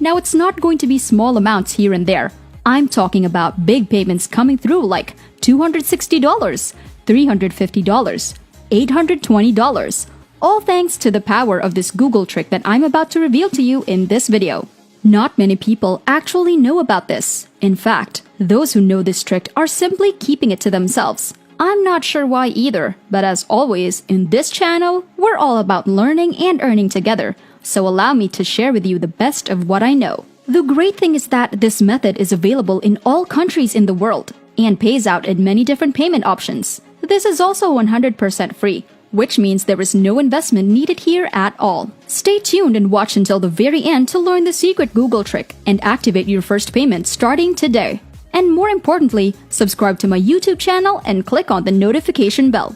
Now, it's not going to be small amounts here and there. I'm talking about big payments coming through like $260, $350, $820, all thanks to the power of this Google trick that I'm about to reveal to you in this video. Not many people actually know about this. In fact, those who know this trick are simply keeping it to themselves. I'm not sure why either, but as always, in this channel, we're all about learning and earning together, so allow me to share with you the best of what I know. The great thing is that this method is available in all countries in the world and pays out in many different payment options. This is also 100% free, which means there is no investment needed here at all. Stay tuned and watch until the very end to learn the secret Google trick and activate your first payment starting today. And more importantly, subscribe to my YouTube channel and click on the notification bell.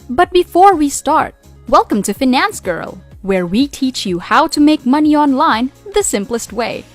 But before we start, welcome to Finance Girl, where we teach you how to make money online the simplest way.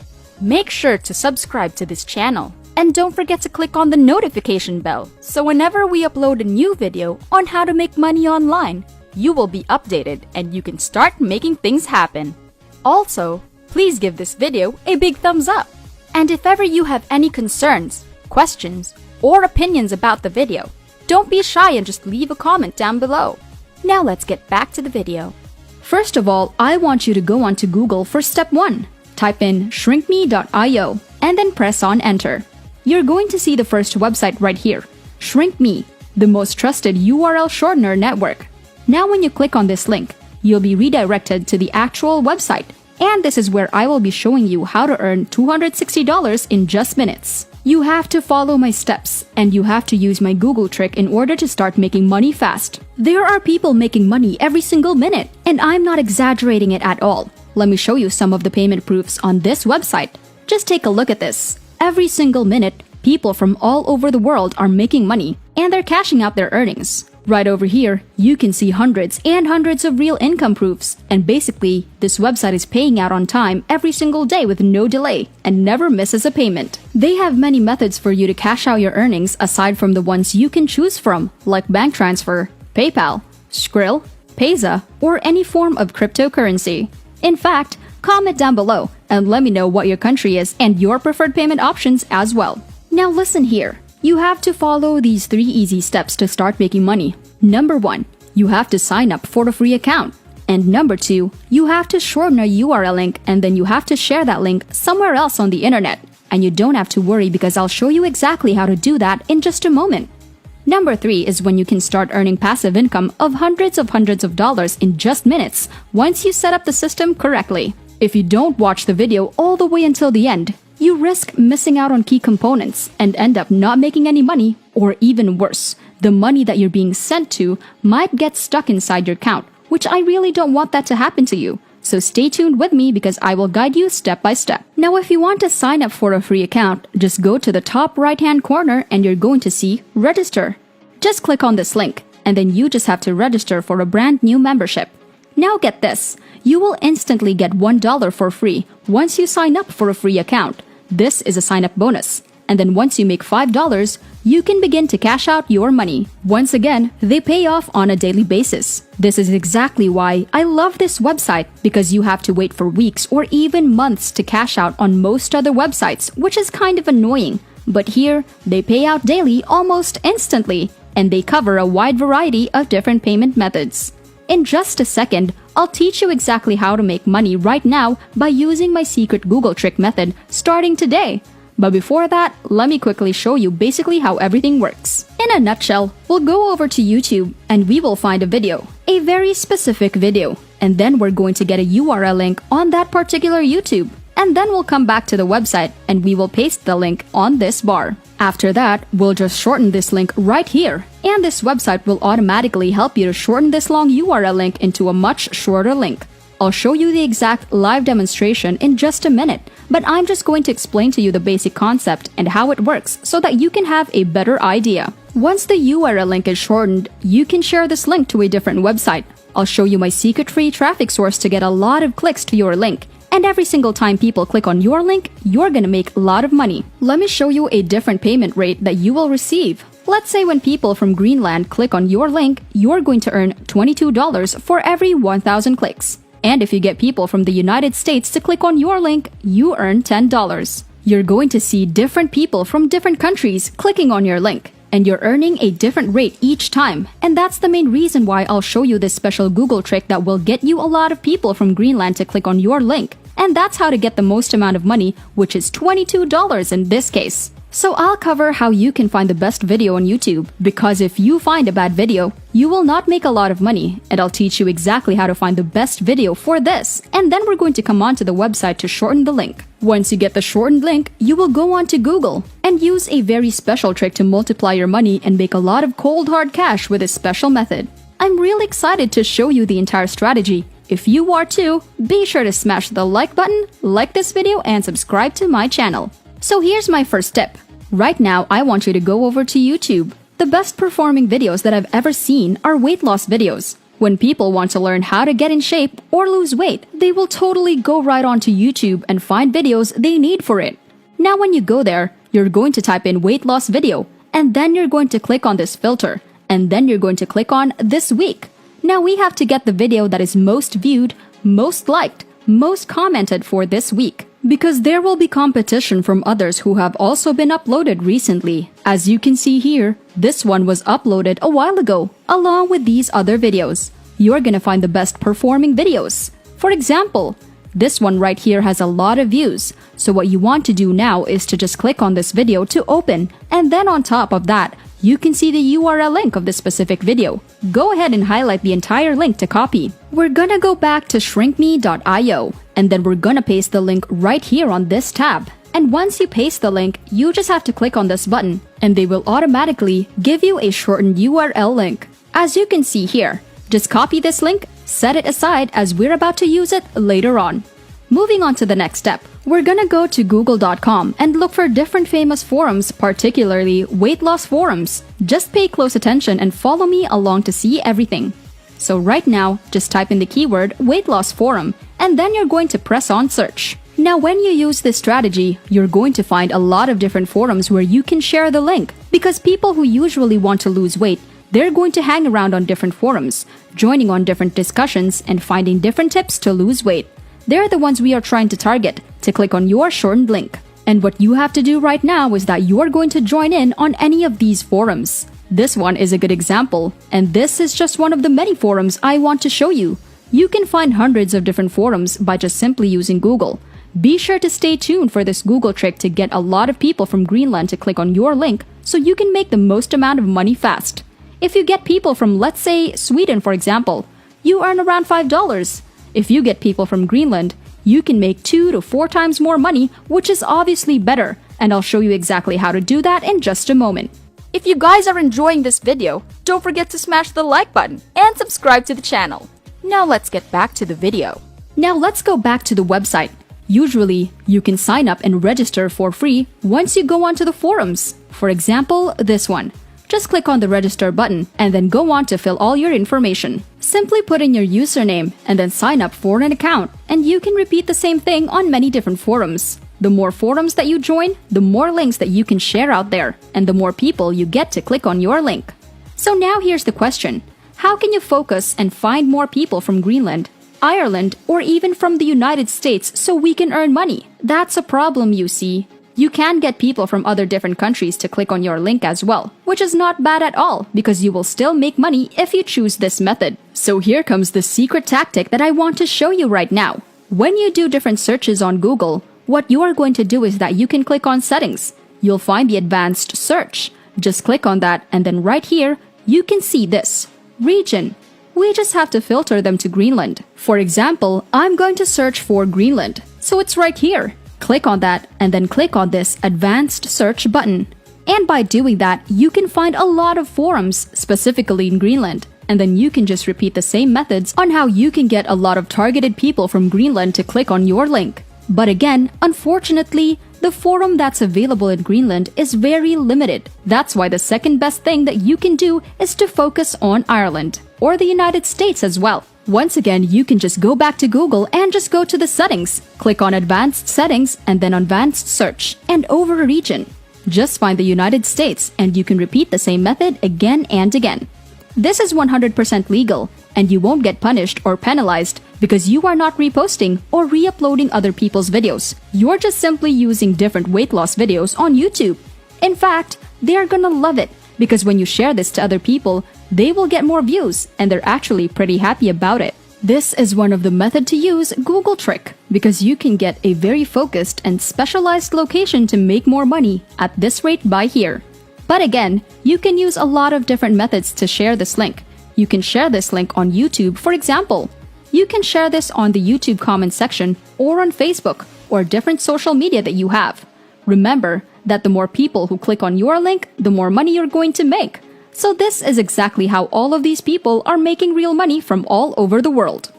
Make sure to subscribe to this channel. And don't forget to click on the notification bell, so whenever we upload a new video on how to make money online, you will be updated and you can start making things happen. Also, please give this video a big thumbs up. And if ever you have any concerns, questions, or opinions about the video, don't be shy and just leave a comment down below. Now let's get back to the video. First of all, I want you to go onto Google for step 1. Type in shrinkme.io and then press on enter. You're going to see the first website right here, ShrinkMe, the most trusted URL shortener network. Now when you click on this link, you'll be redirected to the actual website, and this is where I will be showing you how to earn $260 in just minutes. You have to follow my steps, and you have to use my Google trick in order to start making money fast. There are people making money every single minute, and I'm not exaggerating it at all. Let me show you some of the payment proofs on this website. Just take a look at this. Every single minute, people from all over the world are making money, and they're cashing out their earnings. Right over here, you can see hundreds and hundreds of real income proofs, and basically, this website is paying out on time every single day with no delay and never misses a payment. They have many methods for you to cash out your earnings aside from the ones you can choose from, like bank transfer, PayPal, Skrill, Payza, or any form of cryptocurrency. In fact, comment down below and let me know what your country is and your preferred payment options as well. Now listen here. You have to follow these 3 easy steps to start making money. Number 1, you have to sign up for a free account. And number 2, you have to shorten a URL link and then you have to share that link somewhere else on the internet. And you don't have to worry because I'll show you exactly how to do that in just a moment. Number 3 is when you can start earning passive income of hundreds of dollars in just minutes once you set up the system correctly. If you don't watch the video all the way until the end, you risk missing out on key components and end up not making any money, or even worse, the money that you're being sent to might get stuck inside your account, which I really don't want that to happen to you. So stay tuned with me because I will guide you step by step. Now, if you want to sign up for a free account, just go to the top right-hand corner and you're going to see Register. Just click on this link, and then you just have to register for a brand new membership. Now get this, you will instantly get $1 for free once you sign up for a free account. This is a sign-up bonus. And then once you make $5, you can begin to cash out your money. Once again, they pay off on a daily basis. This is exactly why I love this website, because you have to wait for weeks or even months to cash out on most other websites, which is kind of annoying. But here, they pay out daily almost instantly, and they cover a wide variety of different payment methods. In just a second, I'll teach you exactly how to make money right now by using my secret Google trick method starting today. But before that, let me quickly show you basically how everything works. In a nutshell, we'll go over to YouTube and we will find a video, a very specific video, and then we're going to get a URL link on that particular YouTube. And then we'll come back to the website and we will paste the link on this bar. After that, we'll just shorten this link right here, and this website will automatically help you to shorten this long URL link into a much shorter link. I'll show you the exact live demonstration in just a minute, but I'm just going to explain to you the basic concept and how it works so that you can have a better idea. Once the URL link is shortened, you can share this link to a different website. I'll show you my secret free traffic source to get a lot of clicks to your link. And every single time people click on your link, you're gonna make a lot of money. Let me show you a different payment rate that you will receive. Let's say when people from Greenland click on your link, you're going to earn $22 for every 1,000 clicks. And if you get people from the United States to click on your link, you earn $10. You're going to see different people from different countries clicking on your link, and you're earning a different rate each time. And that's the main reason why I'll show you this special Google trick that will get you a lot of people from Greenland to click on your link. And that's how to get the most amount of money, which is $22 in this case. So I'll cover how you can find the best video on YouTube, because if you find a bad video, you will not make a lot of money, and I'll teach you exactly how to find the best video for this, and then we're going to come on to the website to shorten the link. Once you get the shortened link, you will go on to Google and use a very special trick to multiply your money and make a lot of cold hard cash with this special method. I'm really excited to show you the entire strategy. If you are too, be sure to smash the like button, like this video, and subscribe to my channel. So here's my first tip. Right now, I want you to go over to YouTube. The best performing videos that I've ever seen are weight loss videos. When people want to learn how to get in shape or lose weight, they will totally go right onto YouTube and find videos they need for it. Now when you go there, you're going to type in weight loss video, and then you're going to click on this filter, and then you're going to click on this week. Now we have to get the video that is most viewed, most liked, most commented for this week, because there will be competition from others who have also been uploaded recently. As you can see here, this one was uploaded a while ago, along with these other videos. You're gonna find the best performing videos. For example, this one right here has a lot of views, so what you want to do now is to just click on this video to open, and then on top of that, you can see the URL link of the specific video. Go ahead and highlight the entire link to copy. We're gonna go back to shrinkme.io, and then we're gonna paste the link right here on this tab. And once you paste the link, you just have to click on this button, and they will automatically give you a shortened URL link. As you can see here, just copy this link, set it aside as we're about to use it later on. Moving on to the next step, we're gonna go to google.com and look for different famous forums, particularly weight loss forums. Just pay close attention and follow me along to see everything. So right now, just type in the keyword weight loss forum, and then you're going to press on search. Now when you use this strategy, you're going to find a lot of different forums where you can share the link, because people who usually want to lose weight, they're going to hang around on different forums, joining on different discussions and finding different tips to lose weight. They're the ones we are trying to target to click on your shortened link. And what you have to do right now is that you're going to join in on any of these forums. This one is a good example, and this is just one of the many forums I want to show you. You can find hundreds of different forums by just simply using Google. Be sure to stay tuned for this Google trick to get a lot of people from Greenland to click on your link so you can make the most amount of money fast. If you get people from, let's say, Sweden for example, you earn around $5. If you get people from Greenland, you can make 2 to 4 times more money, which is obviously better, and I'll show you exactly how to do that in just a moment. If you guys are enjoying this video, don't forget to smash the like button and subscribe to the channel. Now let's get back to the video. Now let's go back to the website. Usually, you can sign up and register for free once you go onto the forums. For example, this one. Just click on the register button and then go on to fill all your information. Simply put in your username and then sign up for an account, and you can repeat the same thing on many different forums. The more forums that you join, the more links that you can share out there, and the more people you get to click on your link. So now here's the question. How can you focus and find more people from Greenland, Ireland, or even from the United States so we can earn money? That's a problem, you see. You can get people from other different countries to click on your link as well, which is not bad at all because you will still make money if you choose this method. So here comes the secret tactic that I want to show you right now. When you do different searches on Google, what you are going to do is that you can click on settings. You'll find the advanced search. Just click on that, and then right here, you can see this region. We just have to filter them to Greenland. For example, I'm going to search for Greenland, so it's right here. Click on that and then click on this advanced search button. And by doing that, you can find a lot of forums specifically in Greenland. And then you can just repeat the same methods on how you can get a lot of targeted people from Greenland to click on your link. But again, unfortunately, the forum that's available in Greenland is very limited. That's why the second best thing that you can do is to focus on Ireland, or the United States as well. Once again, you can just go back to Google and just go to the settings. Click on advanced settings and then advanced search and over region. Just find the United States and you can repeat the same method again and again. This is 100% legal, and you won't get punished or penalized because you are not reposting or re-uploading other people's videos. You're just simply using different weight loss videos on YouTube. In fact, they're gonna love it because when you share this to other people, they will get more views and they're actually pretty happy about it. This is one of the method to use Google trick because you can get a very focused and specialized location to make more money at this rate by here. But again, you can use a lot of different methods to share this link. You can share this link on YouTube, for example. You can share this on the YouTube comment section or on Facebook or different social media that you have. Remember that the more people who click on your link, the more money you're going to make. So this is exactly how all of these people are making real money from all over the world.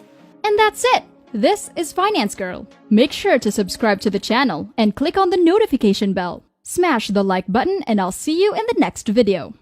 And that's it! This is Finance Girl. Make sure to subscribe to the channel and click on the notification bell. Smash the like button and I'll see you in the next video.